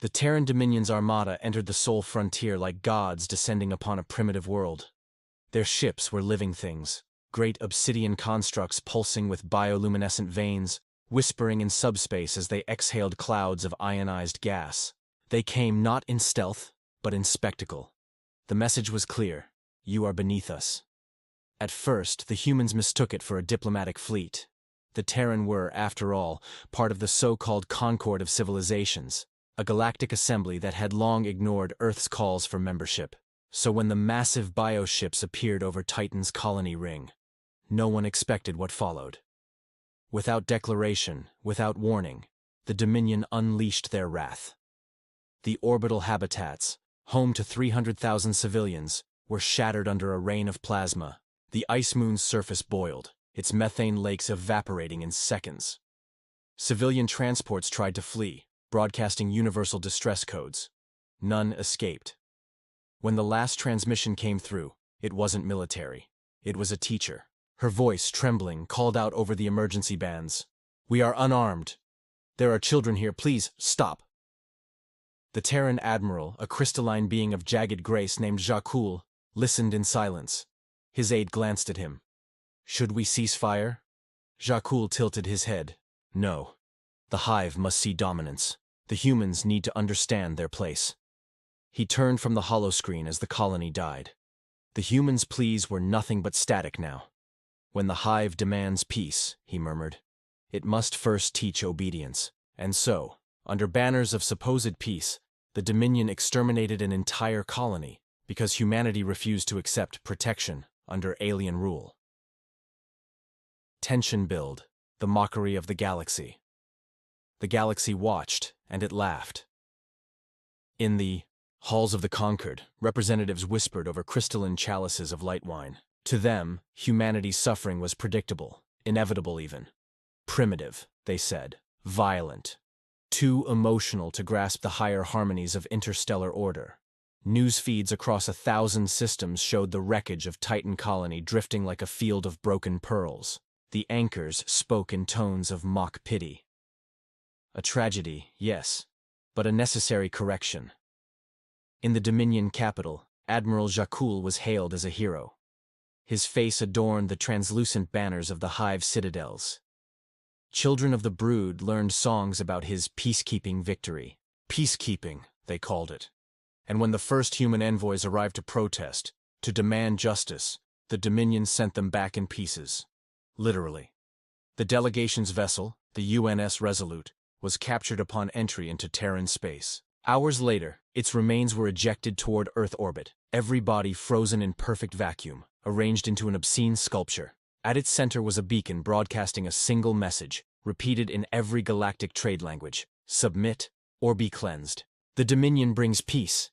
The Terran Dominion's armada entered the Sol frontier like gods descending upon a primitive world. Their ships were living things, great obsidian constructs pulsing with bioluminescent veins, whispering in subspace as they exhaled clouds of ionized gas. They came not in stealth, but in spectacle. The message was clear: you are beneath us. At first, the humans mistook it for a diplomatic fleet. The Terran were, after all, part of the so-called Concord of Civilizations, a galactic assembly that had long ignored Earth's calls for membership. So when the massive bioships appeared over Titan's colony ring, no one expected what followed. Without declaration, without warning, the Dominion unleashed their wrath. The orbital habitats, home to 300,000 civilians, were shattered under a rain of plasma. The ice moon's surface boiled, its methane lakes evaporating in seconds. Civilian transports tried to flee, broadcasting universal distress codes. None escaped. When the last transmission came through, it wasn't military. It was a teacher. Her voice, trembling, called out over the emergency bands. "We are unarmed. There are children here. Please, stop." The Terran admiral, a crystalline being of jagged grace named Jakul, listened in silence. His aide glanced at him. "Should we cease fire?" Jakul tilted his head. "No. The Hive must see dominance. The humans need to understand their place." He turned from the holoscreen as the colony died. The humans' pleas were nothing but static now. "When the Hive demands peace," he murmured, "it must first teach obedience." And so, under banners of supposed peace, the Dominion exterminated an entire colony because humanity refused to accept protection under alien rule. Tension build, the mockery of the galaxy. The galaxy watched, and it laughed. In the halls of the Concord, representatives whispered over crystalline chalices of light wine. To them, humanity's suffering was predictable, inevitable even. Primitive, they said, violent, too emotional to grasp the higher harmonies of interstellar order. News feeds across 1,000 systems showed the wreckage of Titan colony drifting like a field of broken pearls. The anchors spoke in tones of mock pity. A tragedy, yes, but a necessary correction. In the Dominion capital, Admiral Jakul was hailed as a hero. His face adorned the translucent banners of the Hive citadels. Children of the Brood learned songs about his peacekeeping victory. Peacekeeping, they called it. And when the first human envoys arrived to protest, to demand justice, the Dominion sent them back in pieces. Literally. The delegation's vessel, the UNS Resolute, was captured upon entry into Terran space. Hours later, its remains were ejected toward Earth orbit, every body frozen in perfect vacuum, arranged into an obscene sculpture. At its center was a beacon broadcasting a single message, repeated in every galactic trade language: submit or be cleansed. The Dominion brings peace.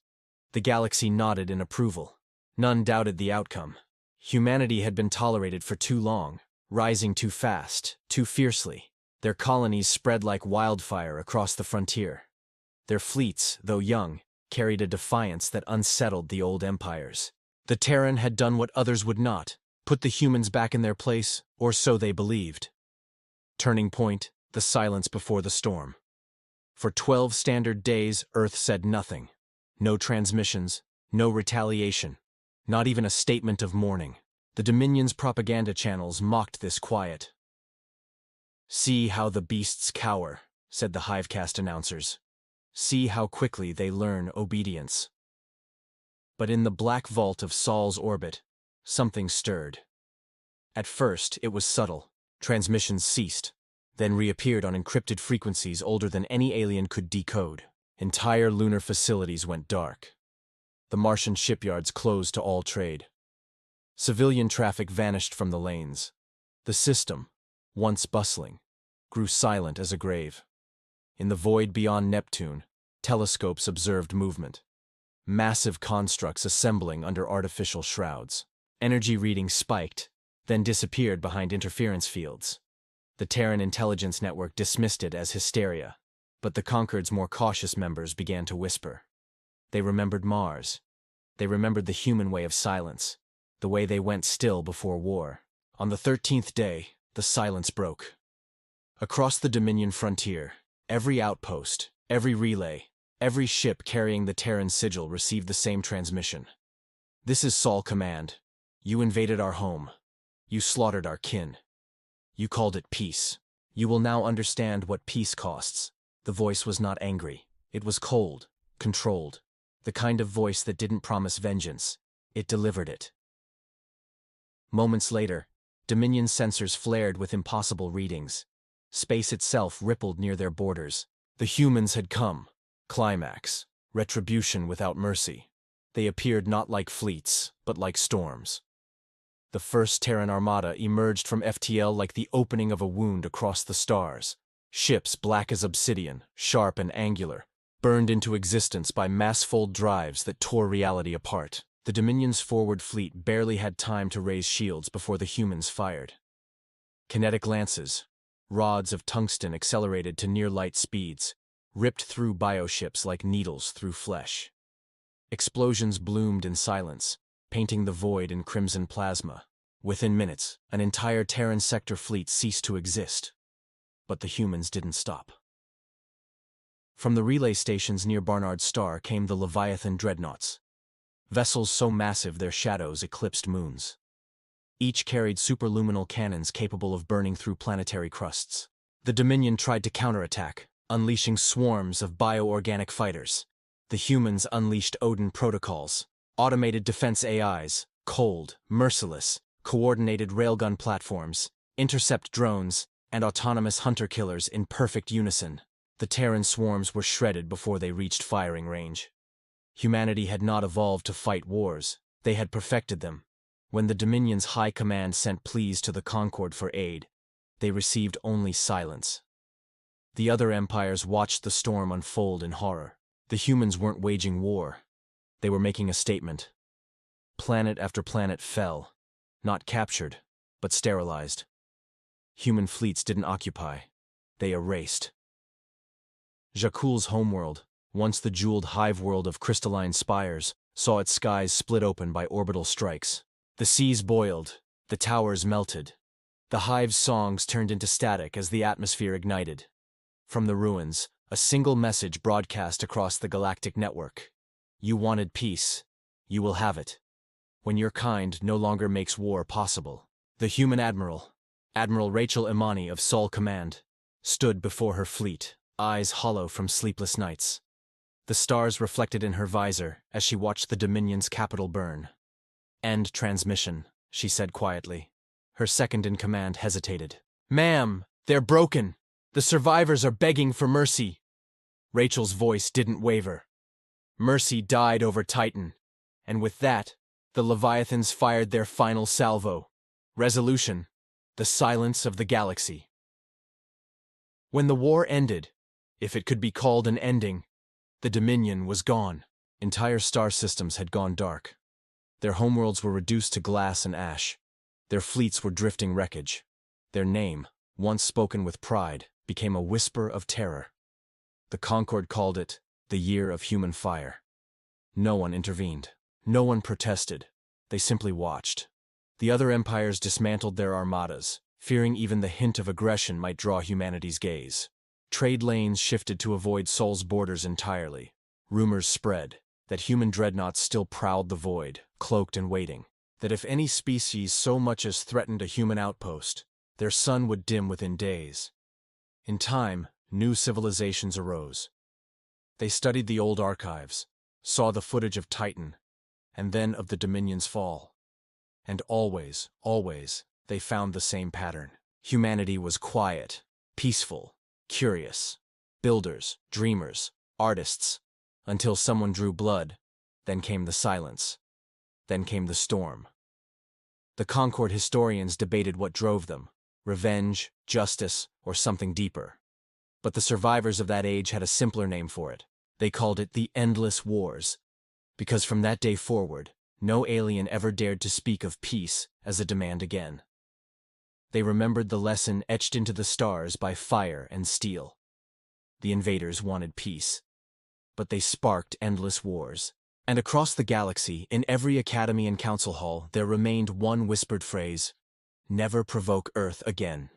The galaxy nodded in approval. None doubted the outcome. Humanity had been tolerated for too long, rising too fast, too fiercely. Their colonies spread like wildfire across the frontier. Their fleets, though young, carried a defiance that unsettled the old empires. The Terran had done what others would not, put the humans back in their place, or so they believed. Turning point, the silence before the storm. For 12 standard days, Earth said nothing. No transmissions, no retaliation, not even a statement of mourning. The Dominion's propaganda channels mocked this quiet. "See how the beasts cower," said the Hivecast announcers. "See how quickly they learn obedience." But in the black vault of Sol's orbit, something stirred. At first, it was subtle. Transmissions ceased, then reappeared on encrypted frequencies older than any alien could decode. Entire lunar facilities went dark. The Martian shipyards closed to all trade. Civilian traffic vanished from the lanes. The system, once bustling, grew silent as a grave. In the void beyond Neptune, telescopes observed movement. Massive constructs assembling under artificial shrouds. Energy readings spiked, then disappeared behind interference fields. The Terran intelligence network dismissed it as hysteria, but the Concord's more cautious members began to whisper. They remembered Mars. They remembered the human way of silence, the way they went still before war. On the 13th day, the silence broke. Across the Dominion frontier, every outpost, every relay, Every ship carrying the Terran sigil received the same transmission. This is Sol Command. You invaded our home. You slaughtered our kin. You called it peace. You will now understand what peace costs. The voice was not angry. It was cold, controlled. The kind of voice that didn't promise vengeance. It delivered it. Moments later, Dominion sensors flared with impossible readings. Space itself rippled near their borders. The humans had come. Climax. Retribution without mercy. They appeared not like fleets, but like storms. The first Terran armada emerged from FTL like the opening of a wound across the stars. Ships black as obsidian, sharp and angular, burned into existence by mass-fold drives that tore reality apart. The Dominion's forward fleet barely had time to raise shields before the humans fired. Kinetic lances, rods of tungsten accelerated to near-light speeds, ripped through bioships like needles through flesh. Explosions bloomed in silence, painting the void in crimson plasma. Within minutes, an entire Terran sector fleet ceased to exist. But the humans didn't stop. From the relay stations near Barnard's Star came the Leviathan dreadnoughts. Vessels so massive their shadows eclipsed moons. Each carried superluminal cannons capable of burning through planetary crusts. The Dominion tried to counterattack, unleashing swarms of bioorganic fighters. The humans unleashed Odin protocols, automated defense AIs, cold, merciless, coordinated railgun platforms, intercept drones, and autonomous hunter-killers in perfect unison. The Terran swarms were shredded before they reached firing range. Humanity had not evolved to fight wars, they had perfected them. When the Dominion's high command sent pleas to the Concord for aid, they received only silence. The other empires watched the storm unfold in horror. The humans weren't waging war. They were making a statement. Planet after planet fell, not captured, but sterilized. Human fleets didn't occupy. They erased. Jakul's homeworld, once the jeweled hive world of crystalline spires, saw its skies split open by orbital strikes. The seas boiled, the towers melted. The hive's songs turned into static as the atmosphere ignited. From the ruins, a single message broadcast across the galactic network. You wanted peace. You will have it. When your kind no longer makes war possible. The human admiral, Admiral Rachel Imani of Sol Command, stood before her fleet, eyes hollow from sleepless nights. The stars reflected in her visor as she watched the Dominion's capital burn. End transmission, she said quietly. Her second-in-command hesitated. Ma'am, they're broken. The survivors are begging for mercy. Rachel's voice didn't waver. Mercy died over Titan, and with that, the Leviathans fired their final salvo. Resolution: the silence of the galaxy. When the war ended, if it could be called an ending, the Dominion was gone. Entire star systems had gone dark. Their homeworlds were reduced to glass and ash. Their fleets were drifting wreckage. Their name, once spoken with pride, became a whisper of terror. The Concord called it the Year of Human Fire. No one intervened. No one protested. They simply watched. The other empires dismantled their armadas, fearing even the hint of aggression might draw humanity's gaze. Trade lanes shifted to avoid Sol's borders entirely. Rumors spread that human dreadnoughts still prowled the void, cloaked and waiting. That if any species so much as threatened a human outpost, their sun would dim within days. In time, new civilizations arose. They studied the old archives, saw the footage of Titan, and then of the Dominion's fall. And always, they found the same pattern. Humanity was quiet, peaceful, curious. Builders, dreamers, artists. Until someone drew blood, then came the silence. Then came the storm. The Concord historians debated what drove them: revenge, justice, or something deeper. But the survivors of that age had a simpler name for it. They called it the Endless Wars, because from that day forward, no alien ever dared to speak of peace as a demand again. They remembered the lesson etched into the stars by fire and steel. The invaders wanted peace, but they sparked endless wars. And across the galaxy, in every academy and council hall, there remained one whispered phrase: never provoke Earth again.